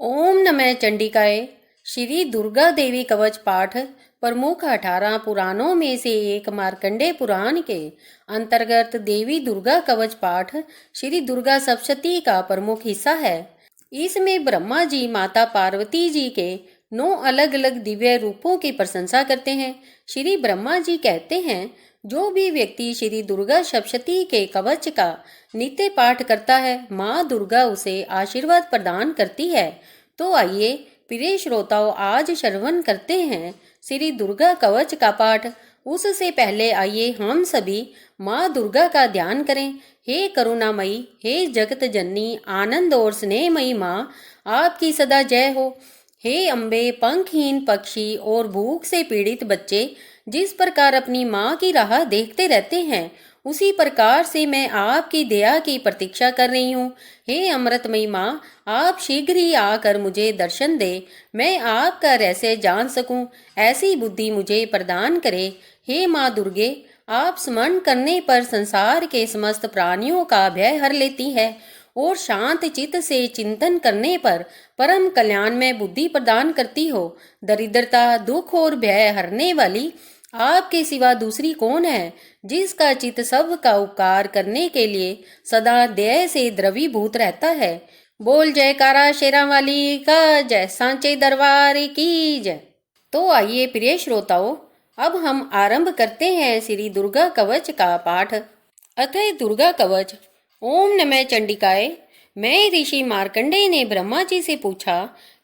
ओम नमः चंडिकाय। श्री दुर्गा देवी कवच पाठ प्रमुख 18 पुराणों में से एक मार्कंडेय पुराण के अंतर्गत देवी दुर्गा कवच पाठ श्री दुर्गा सप्तशती का प्रमुख हिस्सा है। इसमें ब्रह्मा जी माता पार्वती जी के 9 अलग अलग दिव्य रूपों की प्रशंसा करते हैं। श्री ब्रह्मा जी कहते हैं, जो भी व्यक्ति श्री दुर्गा सप्तशती के कवच का नित्य पाठ करता है, माँ दुर्गा उसे आशीर्वाद प्रदान करती है। तो आइए प्रिय श्रोताओं, आज श्रवण करते हैं श्री दुर्गा कवच का पाठ। उससे पहले आइए हम सभी माँ दुर्गा का ध्यान करें। हे करुणामयी, हे जगत जननी, आनंद और स्नेहमयी माँ, आपकी सदा जय हो। हे अम्बे, पंखहीन पक्षी और भूख से पीड़ित बच्चे जिस प्रकार अपनी माँ की राह देखते रहते हैं, उसी प्रकार से मैं आपकी दया की प्रतीक्षा कर रही हूँ। हे अमृतमयी माँ, आप शीघ्र ही आकर मुझे दर्शन दे, मैं आपका रहस्य जान सकूं, ऐसी बुद्धि मुझे प्रदान करे। हे माँ दुर्गे, आप स्मरण करने पर संसार के समस्त प्राणियों का भय हर लेती है और शांत चित्त से चिंतन करने पर परम कल्याण में बुद्धि प्रदान करती हो। दरिद्रता, दुख और भय हरने वाली आपके सिवा दूसरी कौन है, जिसका चित्त सब का उपकार करने के लिए सदा दया से द्रवीभूत रहता है। बोल जयकारा शेरा वाली का जय, सांचे दरबार की जय। तो आइए प्रिय श्रोताओं, अब हम आरंभ करते हैं श्री दुर्गा कवच का पाठ। अतः दुर्गा कवच। ओम नमः चंडिकाय। मैं ऋषि मार्कंडेय ने ब्रह्मा जी से पूछा,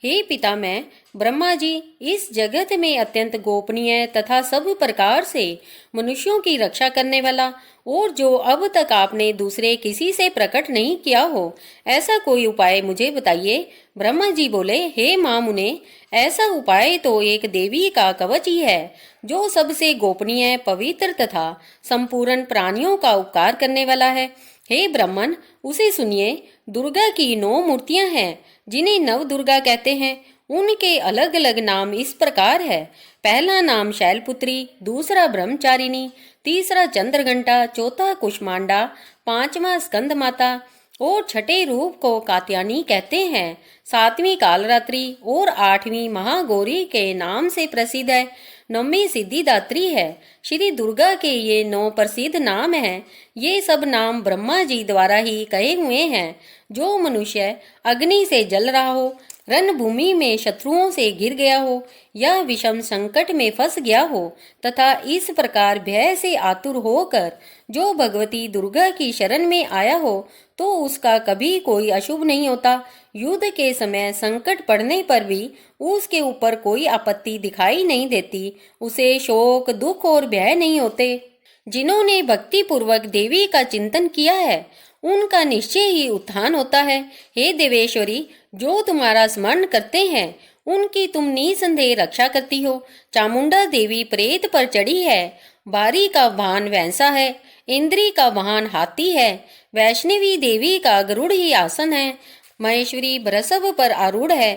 हे पितामह ब्रह्मा जी, इस जगत में अत्यंत गोपनीय तथा सब प्रकार से मनुष्यों की रक्षा करने वाला और जो अब तक आपने दूसरे किसी से प्रकट नहीं किया हो, ऐसा कोई उपाय मुझे बताइए। ब्रह्मा जी बोले, हे माँ मुने, ऐसा उपाय तो एक देवी का कवच ही है, जो सबसे गोपनीय, पवित्र तथा संपूर्ण प्राणियों का उपकार करने वाला है। हे ब्राह्मण, उसे सुनिए। दुर्गा की 9 मूर्तियां हैं, जिन्हें नव दुर्गा कहते हैं। उनके अलग अलग नाम इस प्रकार है। पहला नाम शैलपुत्री, दूसरा ब्रह्मचारिणी, तीसरा चंद्रघंटा, चौथा कुष्मांडा, पांचवा स्कंद माता और छठे रूप को कात्यायनी कहते हैं। 7वीं कालरात्रि और 8वीं महागौरी के नाम से प्रसिद्ध है। 9वीं सिद्धिदात्री है। श्री दुर्गा के ये 9 प्रसिद्ध नाम हैं। ये सब नाम ब्रह्मा जी द्वारा ही कहे हुए हैं। जो मनुष्य अग्नि से जल रहा हो, रणभूमि में शत्रुओं से घिर गया हो या विषम संकट में फंस गया हो तथा इस प्रकार भय से आतुर होकर जो भगवती दुर्गा की शरण में आया हो, तो उसका कभी कोई अशुभ नहीं होता। युद्ध के समय संकट पड़ने पर भी उसके ऊपर कोई आपत्ति दिखाई नहीं देती। उसे शोक, दुख और भय नहीं होते। जिन्होंने भक्ति पूर्वक देवी का चिंतन किया है, उनका निश्चय ही उत्थान होता है। हे देवेश्वरी, जो तुम्हारा स्मरण करते हैं, उनकी तुम निसंदेह रक्षा करती हो। चामुंडा देवी प्रेत पर चढ़ी है। बारी का वाहन वैंसा है। इंद्री का वाहन हाथी है। वैष्णवी देवी का गरुड़ ही आसन है। महेश्वरी वृषभ पर आरूढ़ है।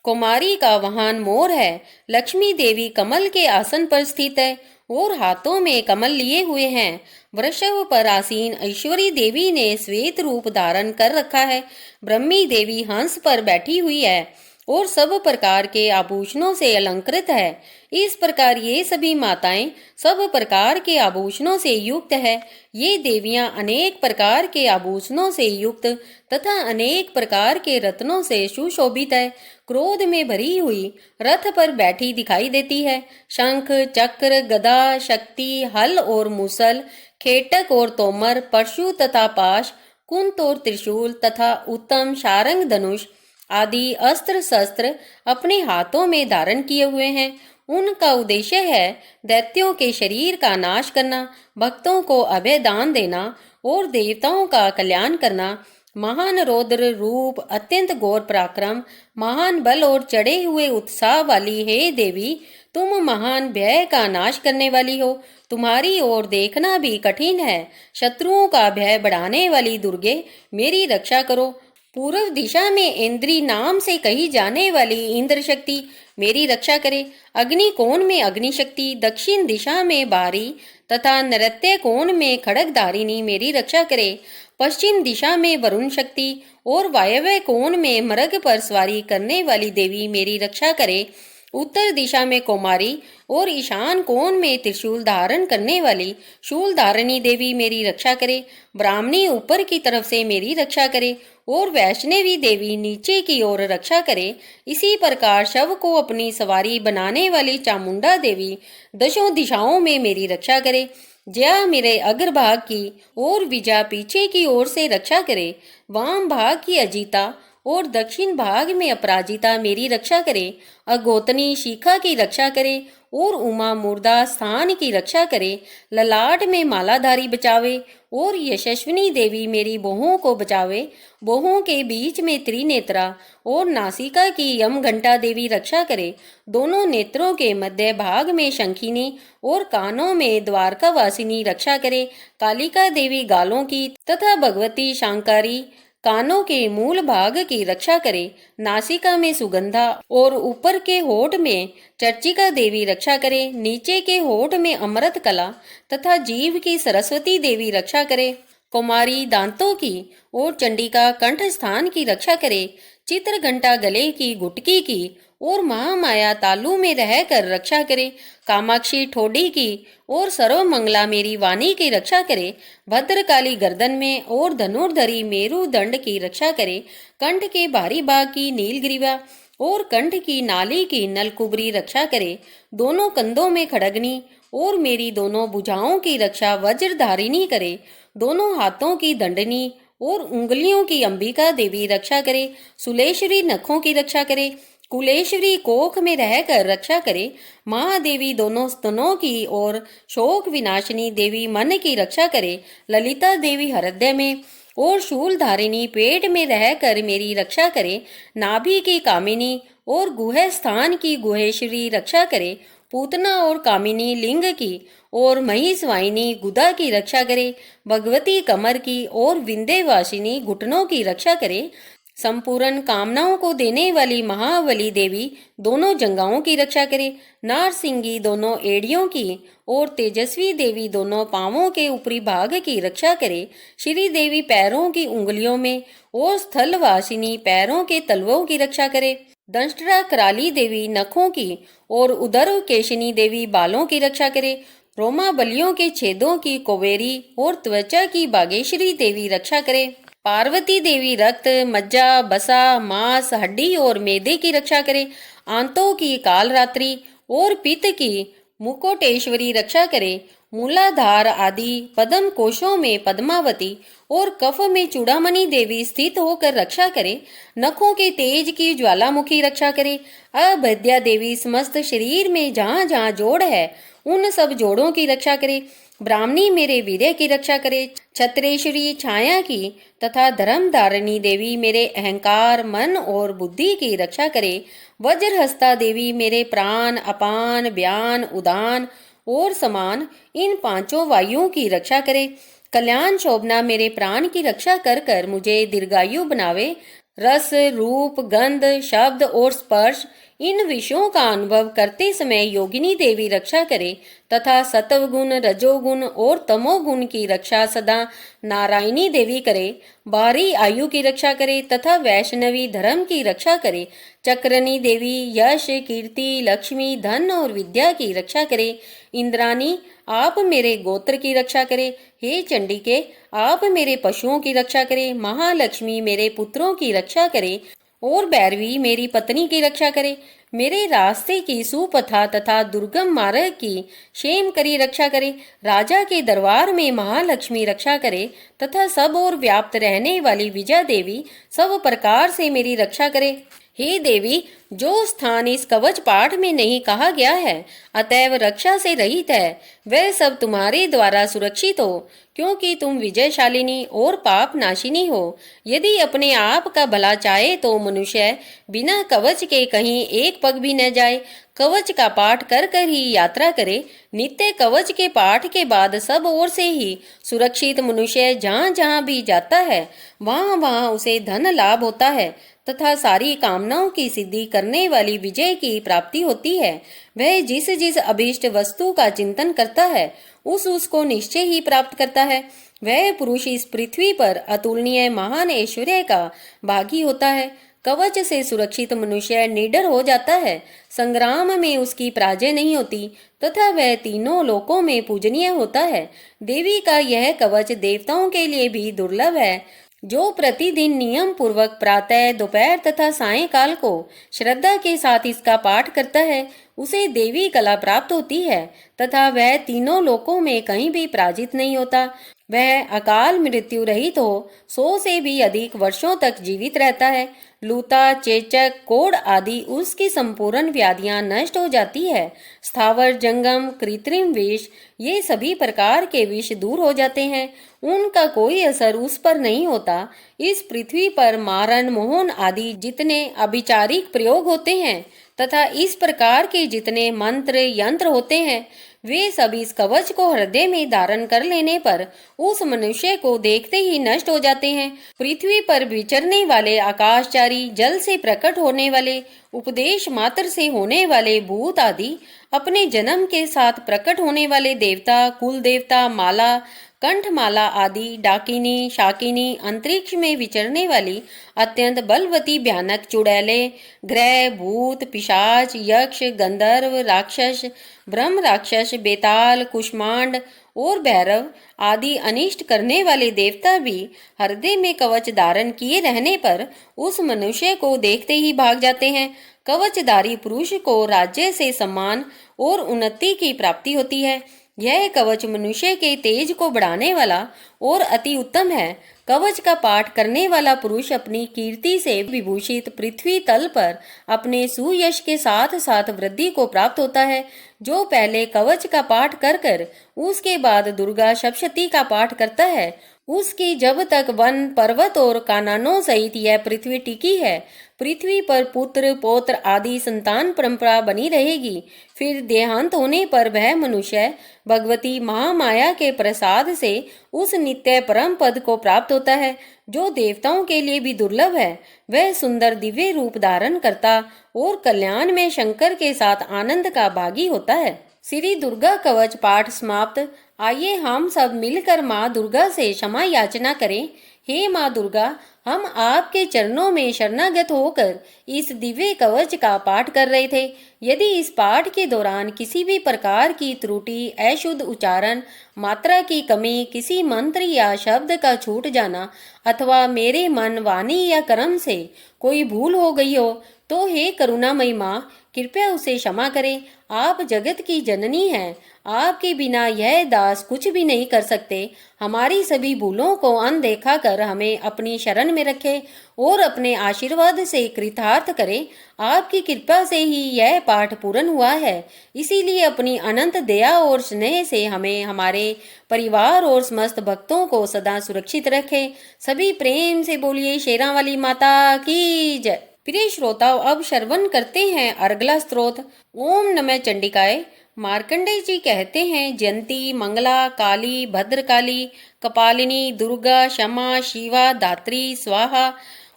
कुमारी का वाहन मोर है। लक्ष्मी देवी कमल के आसन पर स्थित है और हाथों में कमल लिए हुए हैं। वृषभ पर आसीन ऐश्वरी देवी ने श्वेत रूप धारण कर रखा है। ब्रह्मी देवी हंस पर बैठी हुई है और सब प्रकार के आभूषणों से अलंकृत है। इस प्रकार ये सभी माताएं सब प्रकार के आभूषणों से युक्त है। ये देवियां अनेक प्रकार के आभूषणों से युक्त तथा अनेक प्रकार के रत्नों से सुशोभित है। क्रोध में भरी हुई रथ पर बैठी दिखाई देती है। शंख, चक्र, गदा, शक्ति, हल और मुसल, खेटक और तोमर, परशु तथा पाश, कुंत और त्रिशूल तथा उत्तम शारंग धनुष आदि अस्त्र शस्त्र अपने हाथों में धारण किए हुए हैं। उनका उद्देश्य है दैत्यों के शरीर का नाश करना, भक्तों को अभय दान देना और देवताओं का कल्याण करना। महान रौद्र रूप, अत्यंत घोर पराक्रम, महान बल और चढ़े हुए उत्साह वाली हे देवी, तुम महान भय का नाश करने वाली हो। तुम्हारी ओर देखना भी कठिन है। शत्रुओं का भय बढ़ाने वाली दुर्गे, मेरी रक्षा करो। पूर्व दिशा में इंद्री नाम से कही जाने वाली इंद्र शक्ति, मेरी रक्षा करे। अग्नि कोण में अग्नि शक्ति, दक्षिण दिशा में बारी तथा नृत्य कोण में खड़गधारिणी मेरी रक्षा करे। पश्चिम दिशा में वरुण शक्ति और वायव्य कोण में मृग पर सवारी करने वाली देवी मेरी रक्षा करे। उत्तर दिशा में कौमारी और ईशान कोण में त्रिशूल धारण करने वाली शूल धारणी देवी मेरी रक्षा करे। ब्राह्मणी ऊपर की तरफ से मेरी रक्षा करे और वैष्णवी देवी नीचे की ओर रक्षा करे। इसी प्रकार शव को अपनी सवारी बनाने वाली चामुंडा देवी दशों दिशाओं में मेरी रक्षा करे। जया मेरे अग्रभाग की और विजा पीछे की ओर से रक्षा करे। वाम भाग की अजीता और दक्षिण भाग में अपराजिता मेरी रक्षा करे। अगोतनी शिखा की रक्षा करे और उमा मुर्दा स्थान की रक्षा करे। ललाट में मालाधारी बचावे और यशस्विनी देवी मेरी बहुओं को बचावे। बहुओं के बीच में त्रिनेत्रा और नासिका की यम घंटा देवी रक्षा करे। दोनों नेत्रों के मध्य भाग में शंखिनी और कानों में द्वारका वासिनी रक्षा करे। कालिका देवी गालों की तथा भगवती शांकारी कानों के मूल भाग की रक्षा करे। नासिका में सुगंधा और ऊपर के होठ में चर्चिका देवी रक्षा करे। नीचे के होठ में अमृत कला तथा जीव की सरस्वती देवी रक्षा करे। कुमारी दांतों की और चंडिका कंठ स्थान की रक्षा करे। चित्र घंटा गले की गुटकी की और महामाया तालू में रहकर रक्षा करे। कामाक्षी ठोडी की और सर्वमंगला मेरी वाणी की रक्षा करे। भद्रकाली गर्दन में और धनुर्धरी मेरु दंड की रक्षा करे। कंठ के भारी भाग की नीलग्रीवा और कंठ की नाली की नलकुबरी रक्षा करे। दोनों कंधों में खड़गनी और मेरी दोनों भुजाओं की रक्षा वज्रधारिणी करे। दोनों हाथों की दंडनी और उंगलियों की अंबिका देवी रक्षा करे। सुलेश्वरी नखों की रक्षा करे। कुलेश्वरी कोख में रहकर रक्षा करे। महादेवी दोनों स्तनों की और शोक विनाशिनी देवी मन की रक्षा करे। ललिता देवी हृदय में और शूल धारिणी पेट में रहकर मेरी रक्षा करे। नाभि की कामिनी और गुह स्थान की गुहेश्वरी रक्षा करे। पूतना और कामिनी लिंग की और महिषवाहिनी गुदा की रक्षा करे। भगवती कमर की और विंध्यवासिनी घुटनों की रक्षा करे। संपूर्ण कामनाओं को देने वाली महाबली देवी दोनों जंघाओं की रक्षा करे। नारसिंगी दोनों एड़ियों की और तेजस्वी देवी दोनों पांवों के ऊपरी भाग की रक्षा करे। श्री देवी पैरों की उंगलियों में और स्थलवासिनी पैरों के तलवों की रक्षा करे। दंष्ट्रा कराली देवी नखों की और उदर केशनी देवी बालों की रक्षा करे। रोमा बलियों के छेदों की कोवेरी और त्वचा की बागेश्वरी देवी रक्षा करे। पार्वती देवी रक्त मज्जा बसा मांस हड्डी और मैदे की रक्षा करे। आंतों की कालरात्रि और पित्त की मुकोटेश्वरी रक्षा करे। मूलाधार आदि पद्म कोशों में पद्मावती और कफ में चूड़ामणि देवी स्थित होकर रक्षा करे। नखों के तेज की ज्वालामुखी रक्षा करे। अभद्या देवी समस्त शरीर में जहाँ जहाँ जोड़ है उन सब जोड़ों की रक्षा करे। ब्राह्मणी मेरे वीर्य की रक्षा करे। छत्रेश्वरी छाया की तथा धर्मधारिणी देवी मेरे अहंकार मन और बुद्धि की रक्षा करे। वज्रहस्ता देवी मेरे प्राण अपान व्यान उदान और समान इन पांचों वायुओं की रक्षा करे। कल्याण शोभना मेरे प्राण की रक्षा कर कर मुझे दीर्घायु बनावे। रस रूप गंध शब्द और स्पर्श इन विषयों का अनुभव करते समय योगिनी देवी रक्षा करे तथा सत्वगुण रजोगुण और तमोगुण की रक्षा सदा नारायणी देवी करे। बाहरी आयु की रक्षा करे तथा वैष्णवी धर्म की रक्षा करे। चक्रनी देवी यश कीर्ति लक्ष्मी धन और विद्या की रक्षा करे। इंद्रानी आप मेरे गोत्र की रक्षा करे। हे चंडिके आप मेरे पशुओं की रक्षा करे। महालक्ष्मी मेरे पुत्रों की रक्षा करे और भैरवी मेरी पत्नी की रक्षा करे। मेरे रास्ते की सुपथा तथा दुर्गम मार्ग की क्षेम करी रक्षा करे। राजा के दरबार में महालक्ष्मी रक्षा करे तथा सब और व्याप्त रहने वाली विजया देवी सब प्रकार से मेरी रक्षा करे। हे देवी जो स्थान इस कवच पाठ में नहीं कहा गया है अतएव रक्षा से रहित है वह सब तुम्हारे द्वारा सुरक्षित हो क्योंकि तुम विजयशालिनी और पाप नाशिनी हो। यदि अपने आप का भला चाहे तो मनुष्य बिना कवच के कहीं एक पग भी न जाए। कवच का पाठ कर कर ही यात्रा करे। नित्य कवच के पाठ के बाद सब ओर से ही सुरक्षित मनुष्य जहाँ जहाँ भी जाता है वहाँ वहाँ उसे धन लाभ होता है तथा सारी कामनाओं की सिद्धि करने वाली विजय की प्राप्ति होती है। वह जिस जिस अभीष्ट वस्तु का चिंतन करता है उसको निश्चय ही प्राप्त करता है। वह पुरुष इस पृथ्वी पर अतुलनीय महान ऐश्वर्य का भागी होता है। कवच से सुरक्षित मनुष्य निडर हो जाता है, संग्राम में उसकी पराजय नहीं होती तथा वह तीनों लोकों में पूजनीय होता है। देवी का यह कवच देवताओं के लिए भी दुर्लभ है। जो प्रतिदिन नियम पूर्वक प्रातः, दोपहर तथा सायंकाल को श्रद्धा के साथ इसका पाठ करता है उसे देवी कला प्राप्त होती है तथा वह तीनों लोकों में कहीं भी पराजित नहीं होता। वह अकाल मृत्यु रहित हो 100 से भी अधिक वर्षों तक जीवित रहता है। लूता, चेचक, कोढ़ आदि उसकी संपूर्ण व्याधियां नष्ट हो जाती है। स्थावर, जंगम, कृत्रिम विष ये सभी प्रकार के विष दूर हो जाते हैं, उनका कोई असर उस पर नहीं होता। इस पृथ्वी पर मारण, मोहन आदि जितने अभिचारिक प्रयोग होते हैं तथा इस प्रकार के जितने मंत्र यंत्र होते हैं वे सब इस कवच को हृदय में धारण कर लेने पर उस मनुष्य को देखते ही नष्ट हो जाते हैं। पृथ्वी पर विचरने वाले आकाशचारी, जल से प्रकट होने वाले, उपदेश मात्र से होने वाले भूत आदि, अपने जन्म के साथ प्रकट होने वाले देवता, कुल देवता, माला, कंठमाला आदि, डाकिनी, शाकिनी, अंतरिक्ष में विचरने वाली अत्यंत बलवती भयानक चुड़ैले, ग्रह, भूत, पिशाच, यक्ष, गंधर्व, राक्षस, ब्रह्म राक्षस, बेताल, कुष्मांड और भैरव आदि अनिष्ट करने वाले देवता भी हृदय में कवच धारण किए रहने पर उस मनुष्य को देखते ही भाग जाते हैं। कवचधारी पुरुष को राज्य से सम्मान और उन्नति की प्राप्ति होती है। यह कवच मनुष्य के तेज को बढ़ाने वाला और अति उत्तम है। कवच का पाठ करने वाला पुरुष अपनी कीर्ति से विभूषित पृथ्वी तल पर अपने सुयश के साथ साथ वृद्धि को प्राप्त होता है। जो पहले कवच का पाठ कर कर उसके बाद दुर्गा सप्तशती का पाठ करता है उसकी जब तक वन, पर्वत और काननों सहित यह पृथ्वी टिकी है, पृथ्वी पर पुत्र, पौत्र आदि संतान परंपरा बनी रहेगी। फिर देहांत होने पर वह मनुष्य भगवती महामाया के प्रसाद से उस नित्य परम पद को प्राप्त होता है जो देवताओं के लिए भी दुर्लभ है। वह सुंदर दिव्य रूप धारण करता और कल्याण में शंकर के साथ आनंद का भागी होता है। श्री दुर्गा कवच पाठ समाप्त। आइए हम सब मिलकर माँ दुर्गा से क्षमा याचना करें। हे माँ दुर्गा, हम आपके चरणों में शरणागत होकर इस दिव्य कवच का पाठ कर रहे थे। यदि इस पाठ के दौरान किसी भी प्रकार की त्रुटि, अशुद्ध उच्चारण, मात्रा की कमी, किसी मंत्र या शब्द का छूट जाना अथवा मेरे मन, वाणी या कर्म से कोई भूल हो गई हो तो हे करुणामयी माँ, कृपया उसे क्षमा करें। आप जगत की जननी हैं, आपके बिना यह दास कुछ भी नहीं कर सकते। हमारी सभी भूलों को अनदेखा कर हमें अपनी शरण में रखें और अपने आशीर्वाद से कृतार्थ करें। आपकी कृपा से ही यह पाठ पूर्ण हुआ है, इसीलिए अपनी अनंत दया और स्नेह से हमें, हमारे परिवार और समस्त भक्तों को सदा सुरक्षित रखें। सभी प्रेम से बोलिए शेरा वाली माता की जय। प्रिय श्रोताओं, अब श्रवण करते हैं अगला स्तोत्र। ओम नमः चंडिकाय। मार्कंडेय जी कहते हैं, जयंती, मंगला, काली, भद्रकाली, कपालिनी, दुर्गा, क्षमा, शिवा, धात्री, स्वाहा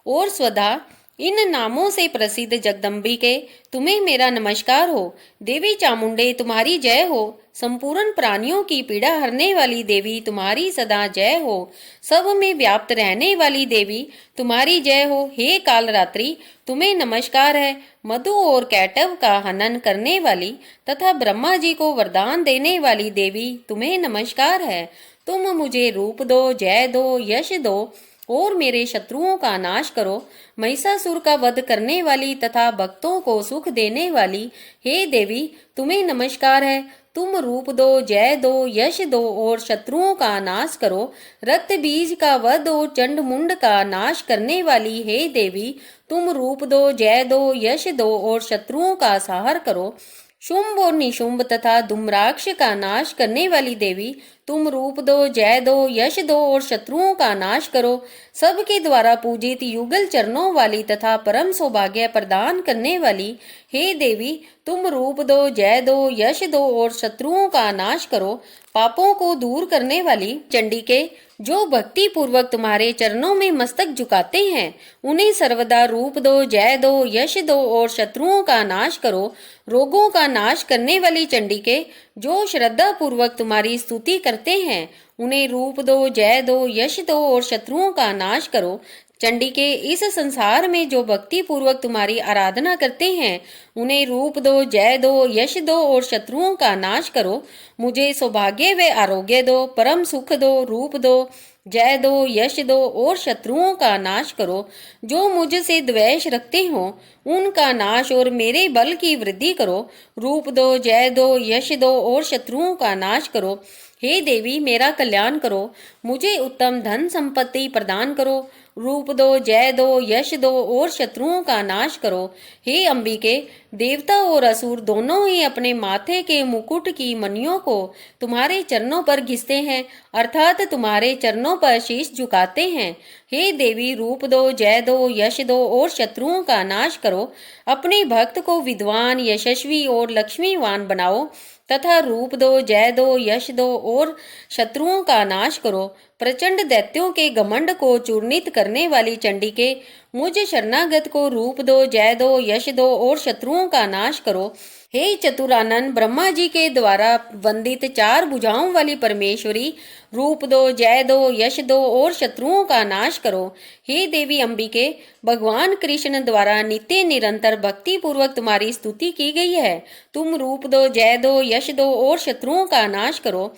और स्वधा, इन नामों से प्रसिद्ध जगदम्बिके, तुम्हें मेरा नमस्कार हो। देवी चामुंडे, तुम्हारी जय हो। संपूर्ण प्राणियों की पीड़ा हरने वाली देवी, तुम्हारी सदा जय हो। सब में व्याप्त रहने वाली देवी, तुम्हारी जय हो। हे कालरात्रि, तुम्हें नमस्कार है। मधु और कैटव का हनन करने वाली तथा ब्रह्मा जी को वरदान देने वाली देवी, तुम्हें नमस्कार है। तुम मुझे रूप दो, जय दो, यश दो और मेरे शत्रुओं का नाश करो। महिषासुर का वध करने वाली तथा भक्तों को सुख देने वाली हे देवी, तुम्हें नमस्कार है। तुम रूप दो, जय दो, यश दो और शत्रुओं का नाश करो। रक्त बीज का वध और चंड मुंड का नाश करने वाली हे देवी, तुम रूप दो, जय दो, यश दो और शत्रुओं का संहार करो। शुंभ और निशुंभ तथा धूम्राक्ष का नाश करने वाली देवी, तुम रूप दो, जय दो, यश दो और शत्रुओं का नाश करो। सबके द्वारा पूजित युगल चरणों वाली तथा परम सौभाग्य प्रदान करने वाली हे देवी, तुम रूप दो, जय दो, यश दो और शत्रुओं का नाश करो। पापों को दूर करने वाली चंडिके, जो भक्ति पूर्वक तुम्हारे चरणों में मस्तक झुकाते हैं, उन्हें सर्वदा रूप दो, जय दो, यश दो और शत्रुओं का नाश करो। रोगों का नाश करने वाली चंडिके, जो श्रद्धा पूर्वक तुम्हारी स्तुति करते हैं, उन्हें रूप दो, जय दो, यश दो और शत्रुओं का नाश करो। चंडिके, इस संसार में जो भक्ति पूर्वक तुम्हारी आराधना करते हैं, उन्हें रूप दो, जय दो, यश दो और शत्रुओं का नाश करो। मुझे सौभाग्य व आरोग्य दो, परम सुख दो, रूप दो, जय दो, यश दो और शत्रुओं का नाश करो। जो मुझसे द्वेष रखते हो, उनका नाश और मेरे बल की वृद्धि करो। रूप दो, जय दो, यश दो और शत्रुओं का नाश करो। हे देवी, मेरा कल्याण करो, मुझे उत्तम धन संपत्ति प्रदान करो। रूप दो, जय दो, यश दो और शत्रुओं का नाश करो। हे अंबिके, देवता और असुर दोनों ही अपने माथे के मुकुट की मणियों को तुम्हारे चरणों पर घिसते हैं, अर्थात तुम्हारे चरणों पर शीश झुकाते हैं। हे देवी, रूप दो, जय दो, यश दो और शत्रुओं का नाश करो। अपने भक्त को विद्वान, यशस्वी और लक्ष्मीवान बनाओ तथा रूप दो, जय दो, यश दो और शत्रुओं का नाश करो। प्रचंड दैत्यों के घमंड को चूर्णित करने वाली चंडिके, मुझ शरणागत को रूप दो, जय दो, यश दो और शत्रुओं का नाश करो। हे चतुरानन, ब्रह्मा जी के द्वारा वंदित चार भुजाओं वाली परमेश्वरी, रूप दो, जय दो, यश दो और शत्रुओं का नाश करो। हे देवी अंबिके, भगवान कृष्ण द्वारा नित्य निरंतर भक्ति पूर्वक तुम्हारी स्तुति की गई है। तुम रूप दो, जय दो, यश दो और शत्रुओं का नाश करो।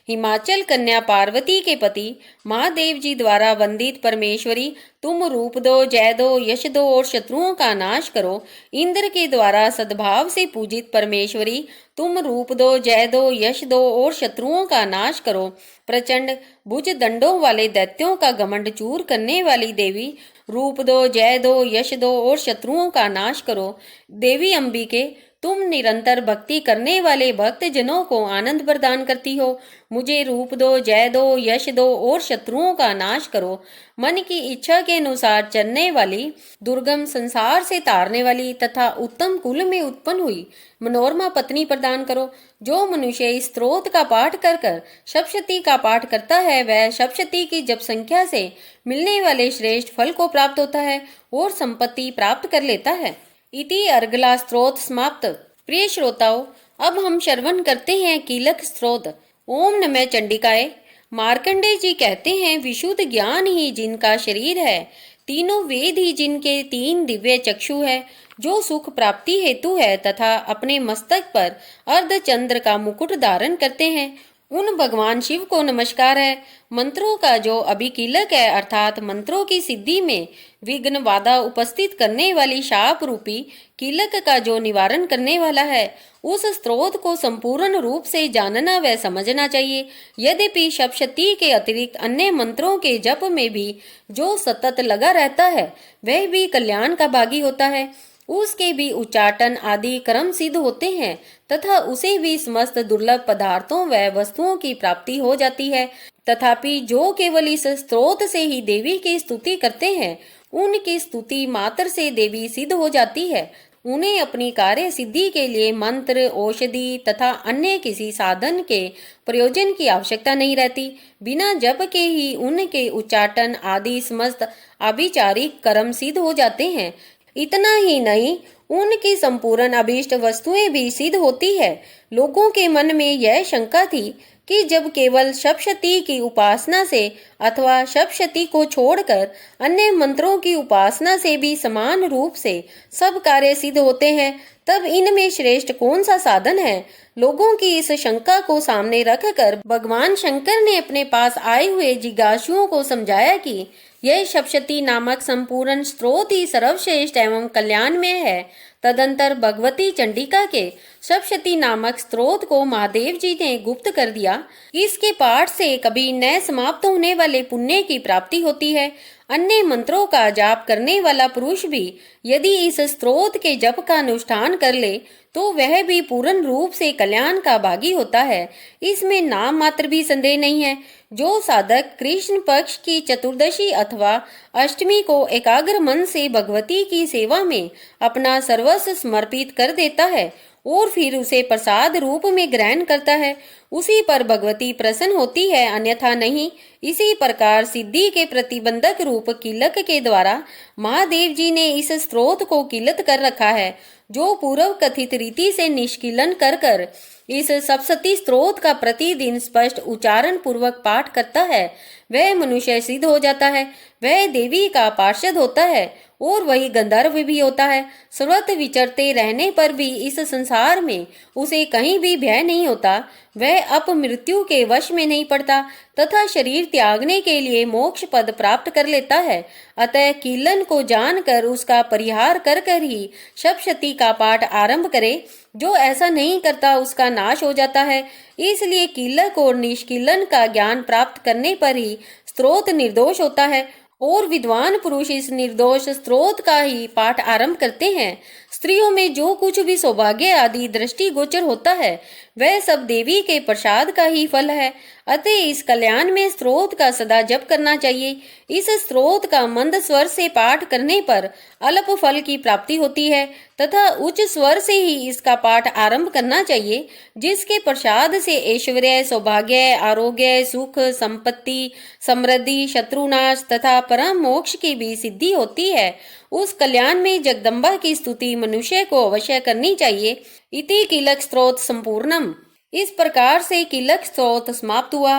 हिमाचल कन्या पार्वती के पति महादेव जी द्वारा वंदित परमेश्वरी, तुम रूप दो, जय दो, यश दो और शत्रुओं का नाश करो। इंद्र के द्वारा सद्भाव से पूजित परमेश्वरी, तुम रूप दो, जय दो, यश दो और शत्रुओं का नाश करो। प्रचंड भुज दंडों वाले दैत्यों का घमंड चूर करने वाली देवी, रूप दो, जय दो, यश दो और शत्रुओं का नाश करो। देवी अंबिके, तुम निरंतर भक्ति करने वाले भक्त जनों को आनंद प्रदान करती हो। मुझे रूप दो, जय दो, यश दो और शत्रुओं का नाश करो। मन की इच्छा के अनुसार चलने वाली, दुर्गम संसार से तारने वाली तथा उत्तम कुल में उत्पन्न हुई मनोरमा पत्नी प्रदान करो। जो मनुष्य इस स्त्रोत का पाठ कर कर सप्तशती का पाठ करता है, वह सप्तशती की जप संख्या से मिलने वाले श्रेष्ठ फल को प्राप्त होता है और संपत्ति प्राप्त कर लेता है। इति अर्गला स्त्रोत समाप्त। प्रिय श्रोताओं, अब हम श्रवण करते हैं कीलक स्त्रोत। ओम नमः चंडिकाय। मार्कंडेय जी कहते हैं, विशुद्ध ज्ञान ही जिनका शरीर है, तीनों वेद ही जिनके तीन दिव्य चक्षु है, जो सुख प्राप्ति हेतु है तथा अपने मस्तक पर अर्धचंद्र का मुकुट धारण करते हैं, उन भगवान शिव को नमस्कार है। मंत्रों का जो अभिकीलक है, अर्थात मंत्रों की सिद्धि में विघ्न बाधा उपस्थित करने वाली शाप रूपी कीलक का जो निवारण करने वाला है, उस स्त्रोत को संपूर्ण रूप से जानना व समझना चाहिए। यद्यपि सप्तशती के अतिरिक्त अन्य मंत्रों के जप में भी जो सतत लगा रहता है, वह भी कल्याण का भागी होता है। उसके भी उच्चाटन आदि कर्म सिद्ध होते हैं तथा उसे भी समस्त दुर्लभ पदार्थों व वस्तुओं की प्राप्ति हो जाती है। तथापि जो केवल इस स्त्रोत से ही देवी की स्तुति करते हैं, उनकी स्तुति मात्र से देवी सिद्ध हो जाती है। उन्हें अपनी कार्य सिद्धि के लिए मंत्र, औषधि तथा अन्य किसी साधन के प्रयोजन की आवश्यकता नहीं रहती। बिना जप के ही उनके उच्चाटन आदि समस्त आभिचारिक कर्म सिद्ध हो जाते हैं। इतना ही नहीं, उनकी संपूर्ण अभीष्ट वस्तुएं भी सिद्ध होती है। लोगों के मन में यह शंका थी कि जब केवल सप्तशती की उपासना से अथवा सप्तशती को छोड़कर अन्य मंत्रों की उपासना से भी समान रूप से सब कार्य सिद्ध होते हैं, तब इनमें श्रेष्ठ कौन सा साधन है। लोगों की इस शंका को सामने रखकर भगवान शंकर ने अपने पास आए हुए जिज्ञासुओं को समझाया कि यह सप्तशती नामक संपूर्ण स्त्रोत ही सर्वश्रेष्ठ एवं कल्याणमय है। तदंतर भगवती चंडिका के सप्तशती नामक स्त्रोत को महादेव जी ने गुप्त कर दिया। इसके पाठ से कभी न समाप्त होने वाले पुण्य की प्राप्ति होती है। अन्य मंत्रों का जाप करने वाला पुरुष भी यदि इस स्तोत्र के जप का अनुष्ठान कर ले तो वह भी पूर्ण रूप से कल्याण का भागी होता है। इसमें नाम मात्र भी संदेह नहीं है। जो साधक कृष्ण पक्ष की चतुर्दशी अथवा अष्टमी को एकाग्र मन से भगवती की सेवा में अपना सर्वस्व समर्पित कर देता है और फिर उसे प्रसाद रूप में ग्रहण करता है, उसी पर भगवती प्रसन्न होती है, अन्यथा नहीं। इसी प्रकार सिद्धि के प्रतिबंधक रूप किलक के द्वारा महादेव जी ने इस स्त्रोत को किलत कर रखा है। जो पूर्व कथित रीति से निष्किलन कर कर इस सप्तशती स्त्रोत का प्रतिदिन स्पष्ट उच्चारण पूर्वक पाठ करता है वह मनुष्य सिद्ध हो जाता है, वह देवी का पार्षद होता है और वही गंधर्व भी होता है। सर्वत्र विचरते रहने पर भी इस संसार में उसे कहीं भी भय नहीं होता, वह अपमृत्यु के वश में नहीं पड़ता तथा शरीर त्यागने के लिए मोक्ष पद प्राप्त कर लेता है। अतः कीलन को जानकर उसका परिहार कर कर ही सप्तशती का पाठ आरंभ करे। जो ऐसा नहीं करता उसका नाश हो जाता है। इसलिए कीलक और निष्कीलन का ज्ञान प्राप्त करने पर ही स्त्रोत निर्दोष होता है और विद्वान पुरुष इस निर्दोष स्त्रोत का ही पाठ आरंभ करते हैं। स्त्रियों में जो कुछ भी सौभाग्य आदि दृष्टि गोचर होता है वह सब देवी के प्रसाद का ही फल है। अतः इस कल्याण में स्त्रोत का सदा जप करना चाहिए। इस स्त्रोत का मंद स्वर से पाठ करने पर अल्प फल की प्राप्ति होती है तथा उच्च स्वर से ही इसका पाठ आरंभ करना चाहिए, जिसके प्रसाद से ऐश्वर्य, सौभाग्य, आरोग्य, सुख, संपत्ति, समृद्धि, शत्रुनाश तथा परम मोक्ष की भी सिद्धि होती है। उस कल्याण में जगदम्बा की स्तुति मनुष्य को अवश्य करनी चाहिए। इति किलक स्तोत्र संपूर्णम। इस प्रकार से किलक स्तोत्र समाप्त हुआ।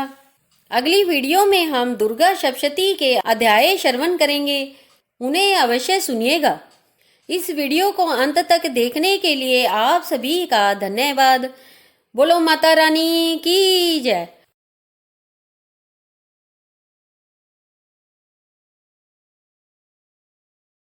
अगली वीडियो में हम दुर्गा सप्तशती के अध्याय श्रवण करेंगे, उन्हें अवश्य सुनिएगा। इस वीडियो को अंत तक देखने के लिए आप सभी का धन्यवाद। बोलो माता रानी की जय।